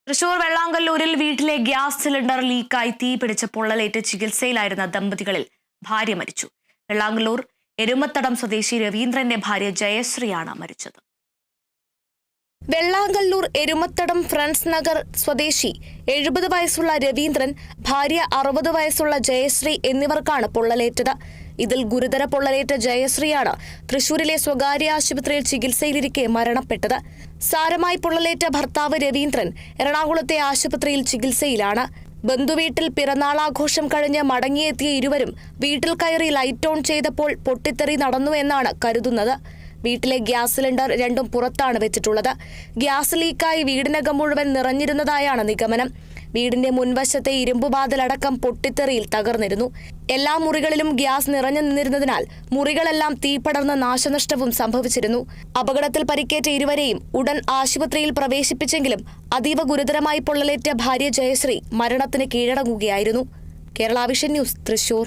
തൃശൂർ വെള്ളാങ്കല്ലൂരിൽ വീട്ടിലെ gas cylinder ലീക്കായി തീ പിടിച്ച് പൊള്ളലേറ്റ് ചികിത്സയിലായിരുന്ന ദമ്പതികളിൽ ഭാര്യ മരിച്ചു. വെള്ളാങ്കല്ലൂർ എരുമത്തടം സ്വദേശി രവീന്ദ്രന്റെ ഭാര്യ ജയശ്രീയാണ് മരിച്ചത്. വെള്ളാങ്കല്ലൂർ എരുമത്തടം ഫ്രണ്ട്സ് നഗർ സ്വദേശി 70 വയസ്സുള്ള രവീന്ദ്രൻ, ഭാര്യ 60 വയസ്സുള്ള ജയശ്രീ എന്നിവർക്കാണ് പൊള്ളലേറ്റത്. ഇതിൽ ഗുരുതര പൊള്ളലേറ്റ ജയശ്രീയാണ് തൃശൂരിലെ സ്വകാര്യ ആശുപത്രിയിൽ ചികിത്സയിലിരിക്കെ മരണപ്പെട്ടത്. സാരമായി പൊള്ളലേറ്റ ഭർത്താവ് രവീന്ദ്രൻ എറണാകുളത്തെ ആശുപത്രിയിൽ ചികിത്സയിലാണ്. ബന്ധുവീട്ടിൽ പിറന്നാളാഘോഷം കഴിഞ്ഞ് മടങ്ങിയെത്തിയ ഇരുവരും വീട്ടിൽ കയറി ലൈറ്റ് ഓൺ ചെയ്തപ്പോൾ പൊട്ടിത്തെറി നടന്നുവെന്നാണ് കരുതുന്നത്. വീട്ടിലെ ഗ്യാസ് സിലിണ്ടർ രണ്ടും പുറത്താണ് വെച്ചിട്ടുള്ളത്. ഗ്യാസ് ലീക്കായി വീടിനകം മുഴുവൻ നിറഞ്ഞിരുന്നതായാണ് നിഗമനം. വീടിന്റെ മുൻവശത്തെ ഇരുമ്പുവാതിലടക്കം പൊട്ടിത്തെറിയിൽ തകർന്നിരുന്നു. എല്ലാ മുറികളിലും ഗ്യാസ് നിറഞ്ഞു നിന്നിരുന്നതിനാൽ മുറികളെല്ലാം തീപടർന്ന് നാശനഷ്ടവും സംഭവിച്ചിരുന്നു. അപകടത്തിൽ പരിക്കേറ്റ ഇരുവരെയും ഉടൻ ആശുപത്രിയിൽ പ്രവേശിപ്പിച്ചെങ്കിലും അതീവ ഗുരുതരമായി പൊള്ളലേറ്റ ഭാര്യ ജയശ്രീ മരണത്തിന് കീഴടങ്ങുകയായിരുന്നു. Kerala vision news, Thrissur.